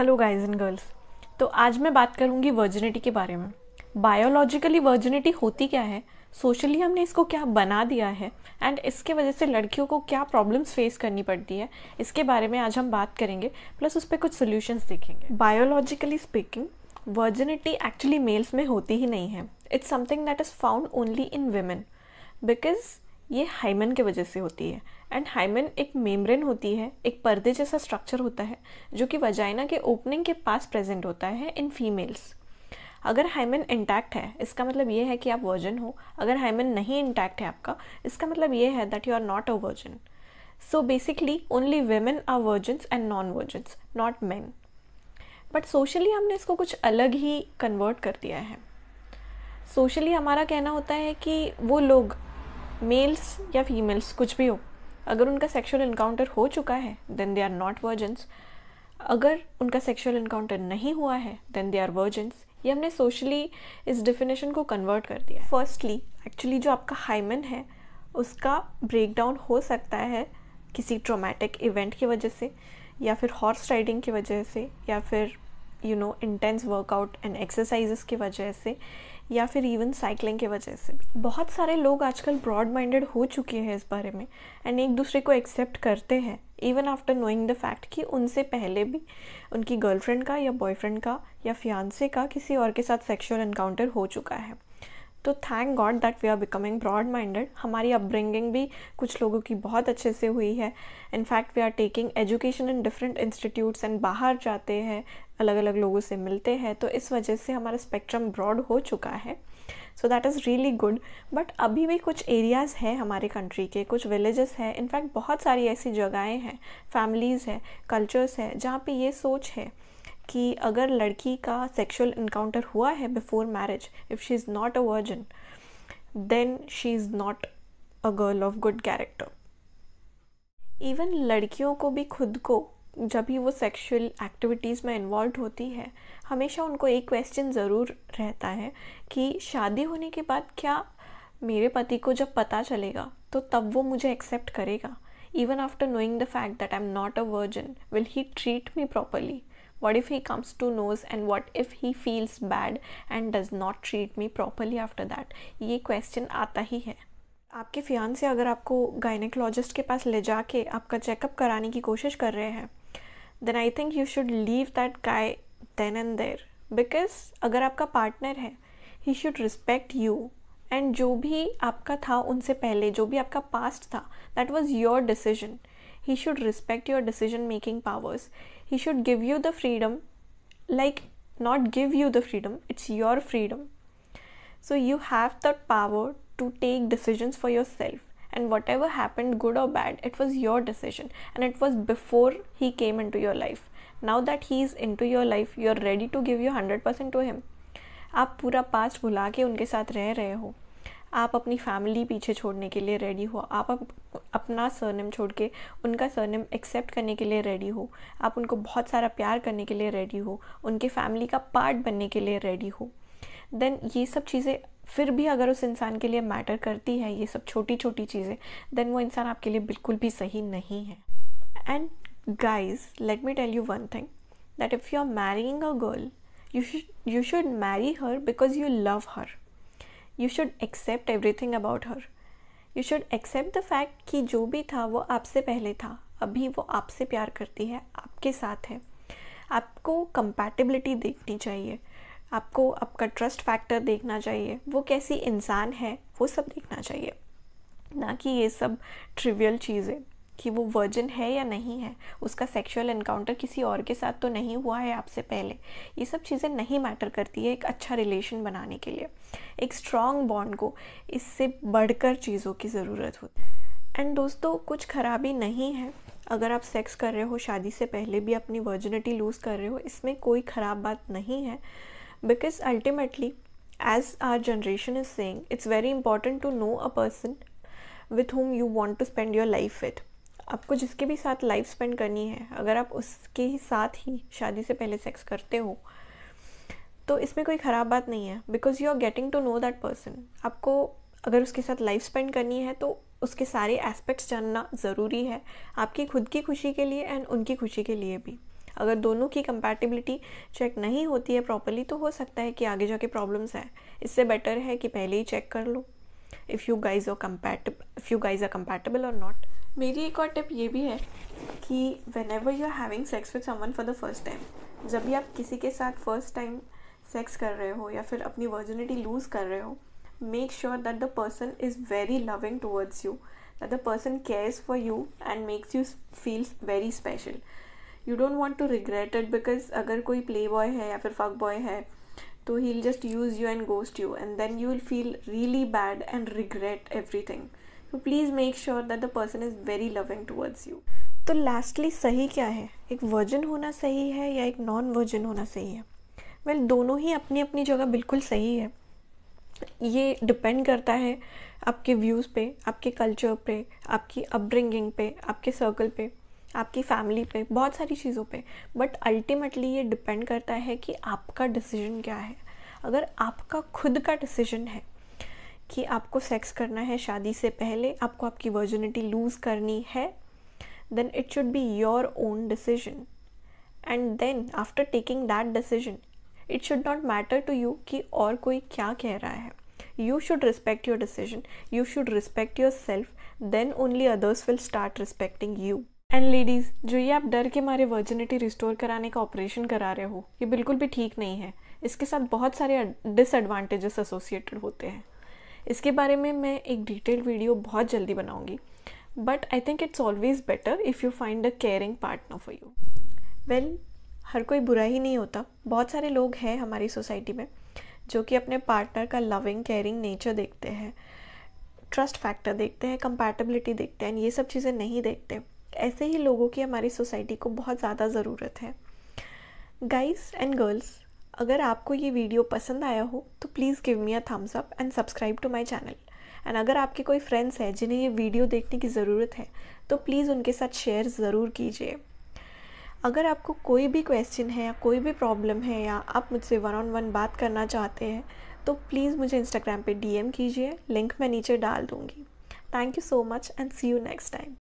Hello guys and girls. तो आज मैं बात करूंगी वर्जिनिटी के बारे में। बायोलॉजिकली वर्जिनिटी होती क्या है, सोशली हमने इसको क्या बना दिया है एंड इसके वजह से लड़कियों को क्या प्रॉब्लम्स फेस करनी पड़ती है, इसके बारे में आज हम बात करेंगे, प्लस उस पर कुछ सोल्यूशंस देखेंगे। Biologically speaking virginity actually males में होती ही नहीं है। It's something that is found only in women because ये हाइमन के वजह से होती है। एंड हाइमन एक मेम्ब्रेन होती है, एक पर्दे जैसा स्ट्रक्चर होता है जो कि वजाइना के ओपनिंग के पास प्रेजेंट होता है इन फीमेल्स। अगर हाइमन इंटैक्ट है इसका मतलब ये है कि आप वर्जिन हो। अगर हाइमन नहीं इंटैक्ट है आपका, इसका मतलब ये है that you are not a virgin. So basically only women are virgins and non virgins, not men. But socially हमने इसको कुछ अलग ही कन्वर्ट कर दिया है। सोशली हमारा कहना होता है कि वो लोग, मेल्स या फीमेल्स कुछ भी हो, अगर उनका सेक्सुअल इनकाउंटर हो चुका है then they are not virgins. अगर उनका सेक्सुअल इनकाउंटर नहीं हुआ है देन दे आर वर्जिन्स। ये हमने सोशली इस डेफिनेशन को कन्वर्ट कर दिया है। फर्स्टली एक्चुअली जो आपका हाइमन है उसका ब्रेकडाउन हो सकता है किसी ट्रॉमेटिक इवेंट की वजह से, या फिर हॉर्स राइडिंग की वजह से, या फिर इंटेंस वर्कआउट एंड एक्सरसाइजेस की वजह से, या फिर इवन साइकिलिंग की वजह से। बहुत सारे लोग आजकल ब्रॉड माइंडेड हो चुके हैं इस बारे में एंड एक दूसरे को एक्सेप्ट करते हैं even after knowing the fact कि उनसे पहले भी उनकी गर्लफ्रेंड का या बॉयफ्रेंड का या फियांसे का किसी और के साथ सेक्सुअल एनकाउंटर हो चुका है। तो thank god that we are becoming broad minded. हमारी अपब्रिंगिंग भी कुछ लोगों की बहुत अच्छे से हुई है। In fact we are taking education in different institutes and बाहर जाते हैं, अलग अलग लोगों से मिलते हैं, तो इस वजह से हमारा स्पेक्ट्रम ब्रॉड हो चुका है। So that is really good. But अभी भी कुछ एरियाज़ हैं हमारे कंट्री के, कुछ विलेजेस हैं, इनफैक्ट बहुत सारी ऐसी जगहें हैं, फैमिलीज़ हैं, कल्चर्स हैं जहाँ पे ये सोच है कि अगर लड़की का सेक्सुअल इनकाउंटर हुआ है before marriage, if she is not a virgin then she is not a girl of good character. Even लड़कियों को भी खुद को जब भी वो सेक्सुअल एक्टिविटीज़ में इन्वॉल्व होती है, हमेशा उनको एक क्वेश्चन ज़रूर रहता है कि शादी होने के बाद क्या मेरे पति को जब पता चलेगा तो तब वो मुझे एक्सेप्ट करेगा। Even after knowing the fact that I am not a virgin, will he treat me properly? What if he comes to knows and what if he feels bad and does not treat me properly after that? ये question आता ही है। आपके fiance अगर आपको gynaecologist के पास ले जाके आपका चेकअप कराने की कोशिश कर रहे हैं, then I think you should leave that guy then and there. Because अगर आपका पार्टनर है, he should respect you and जो भी आपका था उनसे पहले, जो भी आपका पास्ट था, that was your decision. He should respect your decision making powers. He should give you the freedom, like not give you the freedom, it's your freedom. So you have the power to take decisions for yourself, and whatever happened, good or bad, it was your decision and it was before he came into your life. Now that he is into your life, you are ready to give your 100% to him. आप पूरा past भुला के उनके साथ रह रहे हो, आप अपनी फैमिली पीछे छोड़ने के लिए रेडी हो, आप अपना सरनेम छोड़ के उनका सरनेम एक्सेप्ट करने के लिए रेडी हो, आप उनको बहुत सारा प्यार करने के लिए रेडी हो, उनके फैमिली का पार्ट बनने के लिए रेडी हो, देन ये सब चीज़ें फिर भी अगर उस इंसान के लिए मैटर करती है, ये सब छोटी छोटी चीज़ें, देन वो इंसान आपके लिए बिल्कुल भी सही नहीं है। And guys, let me tell you one thing, that if you are marrying a girl, you should marry her because you love her. You should accept everything about her. You should accept the fact कि जो भी था वो आपसे पहले था, अभी वो आपसे प्यार करती है, आपके साथ है। आपको कंपैटिबिलिटी देखनी चाहिए, आपको आपका ट्रस्ट फैक्टर देखना चाहिए, वो कैसी इंसान है वो सब देखना चाहिए, ना कि ये सब ट्रिवियल चीज़ें कि वो वर्जिन है या नहीं है, उसका सेक्सुअल एनकाउंटर किसी और के साथ तो नहीं हुआ है आपसे पहले। ये सब चीज़ें नहीं मैटर करती है एक अच्छा रिलेशन बनाने के लिए। एक स्ट्रॉन्ग बॉन्ड को इससे बढ़कर चीज़ों की ज़रूरत होती है। एंड दोस्तों, कुछ खराबी नहीं है अगर आप सेक्स कर रहे हो, शादी से पहले भी अपनी वर्जिनिटी लूज़ कर रहे हो, इसमें कोई ख़राब बात नहीं है। Because ultimately as our generation is saying, it's very important to know a person with whom you want to spend your life with. आपको जिसके भी साथ लाइफ स्पेंड करनी है, अगर आप उसके साथ ही शादी से पहले सेक्स करते हो तो इसमें कोई ख़राब बात नहीं है, because you are getting to know that person. आपको अगर उसके साथ लाइफ स्पेंड करनी है तो उसके सारे एस्पेक्ट्स जानना ज़रूरी है, आपकी खुद की खुशी के लिए एंड उनकी खुशी के लिए भी। अगर दोनों की कंपैटिबिलिटी चेक नहीं होती है प्रॉपरली तो हो सकता है कि आगे जाके प्रॉब्लम्स आए। इससे बेटर है कि पहले ही चेक कर लो if you guys are compatible or not. मेरी एक और टिप ये भी है कि whenever you are having sex with someone for the first time, जब भी आप किसी के साथ फर्स्ट टाइम सेक्स कर रहे हो या फिर अपनी वर्जिनिटी लूज़ कर रहे हो, make sure that the person is very loving towards you, that the person cares for you and makes you feel very special. You don't want to regret it because अगर कोई playboy है या फिर fuck boy है तो he'll just use you and ghost you and then you will feel really bad and regret everything. So please make sure that the person is very loving towards you. तो lastly सही क्या है, एक virgin होना सही है या एक नॉन वर्जिन होना सही है? वेल दोनों ही अपनी अपनी जगह बिल्कुल सही है। ये डिपेंड करता है आपके व्यूज़ पे, आपके कल्चर पे, आपकी अपब्रिंगिंग पे, आपके सर्कल पे, आपकी फैमिली पे, बहुत सारी चीज़ों पे। बट अल्टीमेटली ये डिपेंड करता है कि आपका डिसीजन क्या है। अगर आपका खुद का डिसीजन है कि आपको सेक्स करना है शादी से पहले, आपको आपकी वर्जिनिटी लूज़ करनी है, then it should be your own decision. And then after taking that decision it should not matter to you कि और कोई क्या कह रहा है। You should respect your decision, you should respect yourself, then only others will start respecting you. And ladies, जो ये आप डर के मारे वर्जिनिटी रिस्टोर कराने का ऑपरेशन करा रहे हो, ये बिल्कुल भी ठीक नहीं है। इसके साथ बहुत सारे डिसएडवांटेजेस एसोसिएटेड होते हैं। इसके बारे में मैं एक डिटेल्ड वीडियो बहुत जल्दी बनाऊंगी, but I think it's always better if you find a caring partner for you. Well, हर कोई बुरा ही नहीं होता। बहुत सारे लोग हैं हमारी सोसाइटी में जो कि अपने पार्टनर का लविंग केयरिंग नेचर देखते हैं, ट्रस्ट फैक्टर देखते हैं, कंपैटिबिलिटी देखते हैं, ये सब चीज़ें नहीं देखते। ऐसे ही लोगों की हमारी सोसाइटी को बहुत ज़्यादा ज़रूरत है। गाइस एंड गर्ल्स, अगर आपको ये वीडियो पसंद आया हो तो please give me a thumbs up and subscribe to my channel. And अगर आपके कोई फ्रेंड्स हैं जिन्हें ये वीडियो देखने की ज़रूरत है तो प्लीज़ उनके साथ शेयर ज़रूर कीजिए। अगर आपको कोई भी क्वेश्चन है या कोई भी प्रॉब्लम है या आप मुझसे 1-on-1 बात करना चाहते हैं तो प्लीज़ मुझे इंस्टाग्राम पे DM कीजिए, लिंक मैं नीचे डाल दूँगी। Thank you so much and see you next time.